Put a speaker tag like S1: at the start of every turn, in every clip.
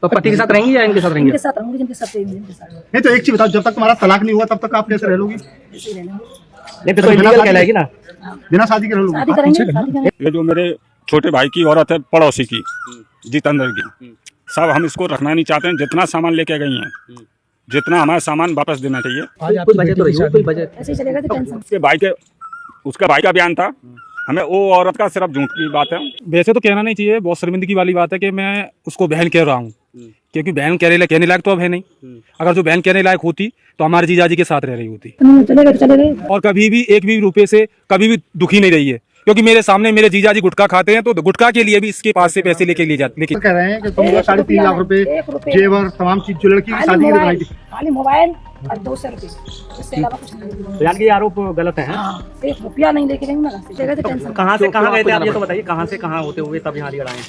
S1: तो पति के साथ रहेंगी या इनके साथ रहेंगे?
S2: इनके साथ रहूंगी, जिनके साथ रहेंगी, इनके साथ।
S3: नहीं तो एक चीज बताओ, जब तक तुम्हारा तलाक नहीं हुआ तब तक आप कैसे रह लोगी?
S2: ऐसे ही रहना।
S1: नहीं फिर तो इलीगल कहलाएगी ना।
S3: बिना शादी के रह लोगी?
S2: शादी करेंगे, शादी करेंगे।
S4: ये जो मेरे छोटे भाई की औरत है, पड़ोसी की, जितेंद्र की, सब हम इसको रखना नहीं चाहते हैं। जितना सामान लेके गई हैं, जितना हमारा सामान वापस देना चाहिए।
S1: कोई बजट तो रही, कोई बजट
S2: ऐसे ही चलेगा तो टेंशन।
S4: उसके भाई का बयान था, हमें वो औरत का सिर्फ झूठ की बात है।
S5: वैसे तो कहना नहीं चाहिए, बहुत शर्मिंदगी वाली बात है कि मैं उसको बहन कह रहा हूँ, क्योंकि बहन कहने लायक तो अब है नहीं। अगर जो बहन कहने लायक होती तो हमारे जीजाजी के साथ रह रही होती,
S2: चलेगा तो चलेगा।
S5: और कभी भी एक भी रुपए से कभी भी दुखी नहीं रही है, क्योंकि मेरे सामने मेरे जीजाजी गुटखा खाते हैं, तो गुटखा के लिए भी इसके पास से पैसे लेके लिए जाते। लेकिन
S3: कह रहे हैं कि तुम 3.5 लाख रुपए जेवर तमाम चीज जो लड़की की शादी की बनाई थी,
S2: खाली मोबाइल और 200 रुपए, इससे अलावा कुछ नहीं।
S1: यानी कि आरोप गलत है।
S2: हाँ, 1 रुपया नहीं लेके जाएंगे ना, चलेगा तो टेंशन।
S1: कहाँ से कहाँ गए थे आप, ये तो बताइए। कहाँ से कहाँ होते हुए तब यहाँ आए?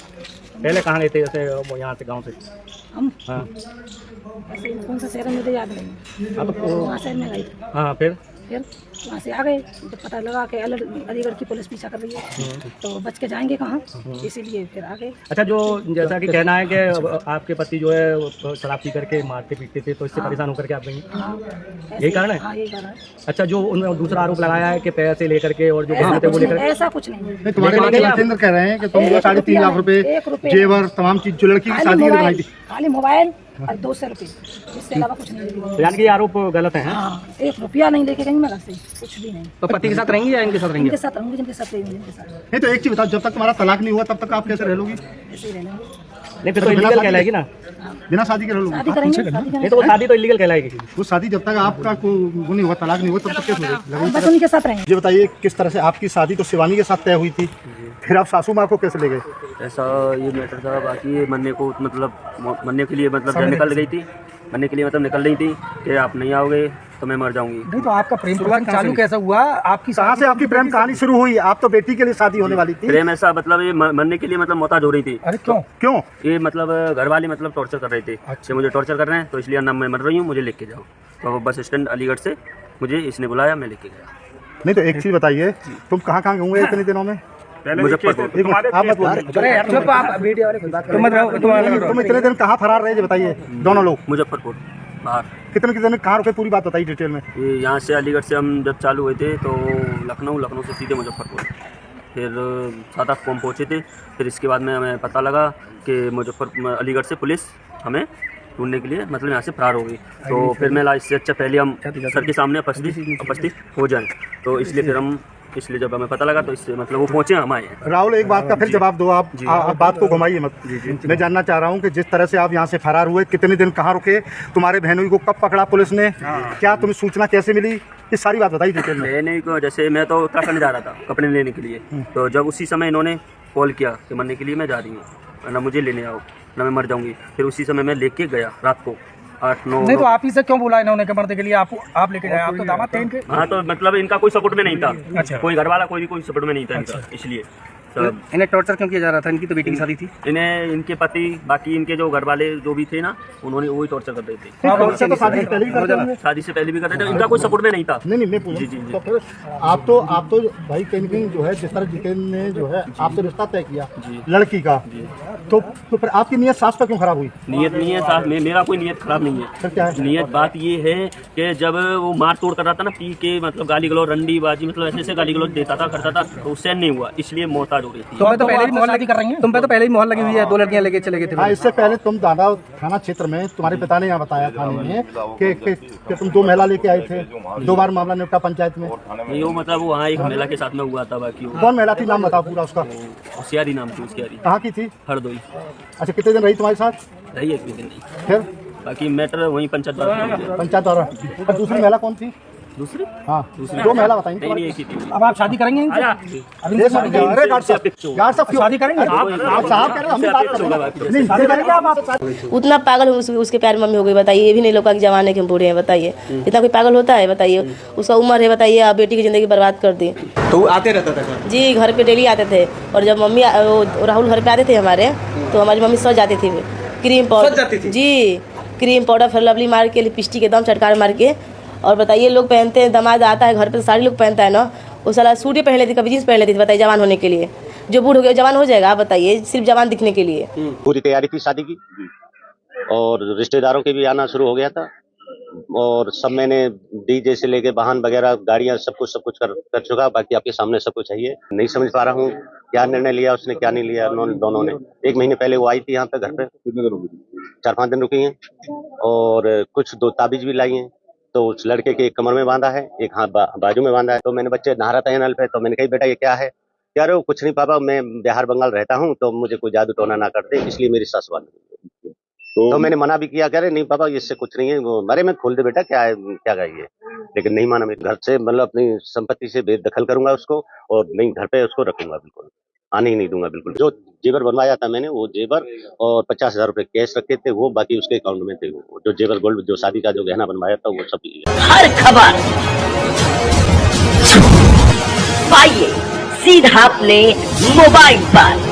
S1: पहले कहाँ गए थे, जैसे यहाँ से गाँव से?
S2: हम
S1: हाँ
S2: ऐसे कौन सा शहर में मुझे याद नहीं।
S1: हाँ, तो
S2: वहाँ शहर में गए थे,
S1: हाँ फिर
S2: वहाँ से आ गए तो पता लगा कि अलीगढ़ की पुलिस पीछा कर रही है, तो बच के जाएंगे कहाँ, इसीलिए फिर आ गए।
S1: अच्छा, जो जैसा कि कहना है कि आपके पति जो है वो शराब पी करके मारते पीटते थे, तो इससे परेशान होकर के आप गई?
S2: हाँ,
S1: यही कारण है?
S2: हाँ, यही कारण है।
S1: अच्छा, जो उन्होंने दूसरा आरोप लगाया है कि पैसे लेकर के और जो गहने थे वो लेकर,
S2: ऐसा कुछ नहीं।
S3: नहीं तुम्हारे जितेंद्र कह रहे हैं कि तुम 3.5 लाख रुपए जेवर तमाम चीज जो लड़की की शादी की बनाई थी,
S2: खाली मोबाइल और 200 रुपए, इससे अलावा कुछ नहीं।
S1: यानी कि आरोप गलत है।
S2: हाँ, 1 रुपया नहीं लेके जाएंगे ना, से कुछ भी नहीं।
S1: तो पति के साथ रहेंगी या इनके साथ रहेंगे?
S2: इनके साथ रहूंगी, जिनके साथ रहेंगी, इनके साथ।
S3: नहीं तो एक चीज बताओ, जब तक तुम्हारा तलाक नहीं हुआ तब तक आप कैसे रह लोगी?
S2: ऐसे ही रहना।
S1: नहीं फिर तो इलीगल कहलाएगी ना।
S3: बिना शादी के रह लोगी?
S2: शादी करेंगे, शादी करेंगे।
S1: नहीं तो वो शादी तो इलीगल कहलाएगी।
S3: वो शादी जब तक आपका वो नहीं हुआ, तलाक नहीं हुआ, तब तक कैसे होगी?
S2: बस उनके साथ रहेंगे।
S3: ये बताइए, किस तरह से आपकी शादी तो शिवानी के साथ तय हुई थी, फिर आप सासू माँ को कैसे ले गए?
S6: ऐसा ये मैटर था। बाकी ये मरने को मतलब मरने के लिए मतलब जब निकल गई थी, मरने के लिए मतलब निकल रही थी कि आप नहीं आओगे तो मैं मर जाऊंगी।
S5: नहीं तो आपका प्रेम प्रसंग चालू कैसा हुआ? आपकी
S3: कहाँ से आपकी प्रेम कहानी शुरू हुई? आप तो बेटी के लिए शादी होने वाली थी।
S6: प्रेम ऐसा मतलब ये मरने के लिए मतलब मोहताज हो रही थी।
S5: अरे क्यों?
S3: क्यों?
S6: ये मतलब घर वाले मतलब टॉर्चर कर रहे थे। अच्छा, मुझे टॉर्चर कर रहे हैं, तो इसलिए ना मैं मर रही हूँ, मुझे लेके जाओ। तो बस स्टैंड अलीगढ़ से मुझे इसने बुलाया, मैं लेके गया।
S3: नहीं तो एक चीज बताइए, तुम कहाँ घूमे इतने दिनों में?
S6: मुजफ्फरपुर।
S3: आप मत बोलिए। तुम इतने दिन कहाँ फरार रहे, बताइए दोनों लोग?
S6: मुजफ्फरपुर बाहर।
S3: कितने दिन कहाँ रुके, पूरी बात बताइए डिटेल में।
S6: ये यहाँ से अलीगढ़ से हम जब चालू हुए थे तो लखनऊ से सीधे मुजफ्फरपुर, फिर 7-8 फॉर्म पहुँचे थे। फिर इसके बाद में हमें पता लगा कि अलीगढ़ से पुलिस हमें ढूंढने के लिए मतलब यहाँ से फरार हो गई। तो फिर मैं इससे अच्छा पहले हम सर के सामने उपस्थित हो जाएं, तो इसलिए जब हमें पता लगा तो इससे मतलब वो पहुँचे, हम आए।
S3: राहुल, एक बात का फिर जवाब दो आप बात को घुमाइए मत। मैं जानना चाह रहा हूँ कि जिस तरह से आप यहाँ से फरार हुए, कितने दिन कहाँ रुके, तुम्हारे बहनोई को कब पकड़ा पुलिस ने, क्या तुम्हें सूचना कैसे मिली, ये सारी बात बताइए डिटेल में।
S6: बहनोई को जैसे मैं तो उत्तराखंड जा रहा था कपड़े लेने के लिए, तो जब उसी समय इन्होंने कॉल किया कि मरने के लिए मैं जा रही हूँ, ना मुझे लेने आओ ना मैं मर जाऊँगी। फिर उसी समय मैं लेके गया रात को 8-9।
S5: नहीं तो आप ही से क्यों बोला इन्होंने कि मरने के लिए आप लेके जाए? आप तो दामाद थे इनके।
S6: हाँ, तो मतलब इनका कोई सपोर्ट में नहीं था।
S5: अच्छा।
S6: कोई घर वाला कोई सपोर्ट में नहीं था इनका, इसलिए
S1: इन्हें टॉर्चर क्यों किया जा रहा था? इनकी तो बेटी की शादी थी।
S6: इन्हें इनके पति बाकी इनके जो घर वाले जो भी थे ना, उन्होंने वही टॉर्चर कर रहे थे।
S3: तो शादी से पहले भी करते होंगे?
S6: शादी से पहले भी कर रहे थे, इनका कोई सपोर्ट में नहीं था।
S3: नहीं मैं पूछ। तो फिर आप तो भाई कहीं जो है, जिस तरह जितेंद्र ने जो है आपसे रिश्ता तय किया लड़की का, तो फिर आपकी नीयत सास पर क्यों खराब हुई?
S6: नीयत नहीं है सास में, मेरा कोई नीयत खराब नहीं है।
S3: फिर क्या है?
S6: नीयत बात ये है कि जब वो मार तोड़ कर रहा था ना, पी के मतलब गाली गलौज रंडी बाजी मतलब ऐसे गाली गलौज देता था करता था, तो उससे नहीं हुआ, इसलिए मोहताज हो रही थी।
S5: तो पहले भी मोहर लगी कर रही हैं? तुम पे तो पहले ही मोहर लगी हुई है, 2 लड़कियां लेके चले गए थे।
S3: हाँ, इससे पहले तुम दादा थाना क्षेत्र में, तुम्हारे पिता ने यहाँ बताया थाने में कि तुम 2 महिला लेके आए थे, 2 बार मामला निपटा पंचायत में।
S6: ये मतलब वहाँ एक महिला के साथ में हुआ था। बाकी
S3: कौन महिला थी, नाम बताओ पूरा उसका।
S6: होशियारी नाम थी उसकी।
S3: कहाँ की थी?
S6: हरदोई।
S3: अच्छा, कितने दिन रही तुम्हारे साथ?
S6: रही एक भी दिन नहीं।
S3: फिर
S6: बाकी मैटर वहीं पंचायत
S3: द्वारा। और दूसरी महिला कौन थी?
S6: दूसरी
S3: हाँ, 2 महिला बताएंगे।
S6: नहीं, एक ही थी।
S5: अब आप शादी करेंगे इनसे?
S3: अरे गार्ड साहब
S5: शादी करेंगे?
S3: आप साहब कह रहे हैं, हम भी बात कर रहे हैं। नहीं, शादी करेंगे आप?
S7: उतना पागल उसके प्यार मम्मी हो गई, बताइए। ये भी नहीं लोग के जमाने के हम बूढ़े हैं, बताइए। इतना कोई पागल होता है? बताइए, उसका उम्र है, बताइए। आप बेटी की जिंदगी बर्बाद कर दी।
S1: तो वो आते रहता था
S7: जी, घर पे डेली आते थे। और जब मम्मी राहुल घर पे आते थे हमारे, तो हमारी मम्मी सज जाती थी। क्रीम पाउडर जी, क्रीम पाउडर फिर लवली मार के, लिपस्टिक एकदम चटकार मार के। और बताइए, लोग पहनते हैं, दामाद आता है घर पे, सारी लोग पहनता है ना, वो साला सूट ही पहन लेती, कभी जींस पहन लेती थी। बताइए, जवान होने के लिए। जो बूढ़ हो गया जवान हो जाएगा? आप बताइए, सिर्फ जवान दिखने के लिए।
S8: पूरी तैयारी थी शादी की, और रिश्तेदारों के भी आना शुरू हो गया था और सब मैंने डीजे से लेके वाहन वगैरह गाड़ियां सब कुछ कर चुका। बाकी आपके सामने सब कुछ है। ये नहीं समझ पा रहा हूँ क्या निर्णय लिया उसने, क्या नहीं लिया। दोनों ने 1 महीने पहले वो आई थी यहाँ पे घर पे, 4-5 दिन रुकी हैं और कुछ 2 ताबीज भी लाई हैं। तो उस लड़के के एक कमर में बांधा है, एक हाथ बाजू में बांधा है। तो मैंने बच्चे नहा रहा था नल पे, तो मैंने कहा बेटा ये क्या है? कह रहे हो कुछ नहीं पापा, मैं बिहार बंगाल रहता हूँ तो मुझे कोई जादू टोना ना करते, इसलिए मेरी सास बांध। तो मैंने मना भी किया, कह रहे नहीं पापा इससे कुछ नहीं है। वो अरे मैं खोल दे बेटा, क्या है क्या ये, लेकिन नहीं माना। मैं घर से मतलब अपनी संपत्ति से बेदखल करूंगा उसको और नहीं घर पे उसको रखूंगा, बिल्कुल आने ही नहीं दूंगा बिल्कुल। जो जेवर बनवाया था मैंने, वो जेवर और 50,000 रुपए कैश रखे थे, वो बाकी उसके अकाउंट में थे। वो जो जेवर गोल्ड जो शादी का जो गहना बनवाया था वो सब
S9: हर खबर पाइए सीधा अपने मोबाइल पर।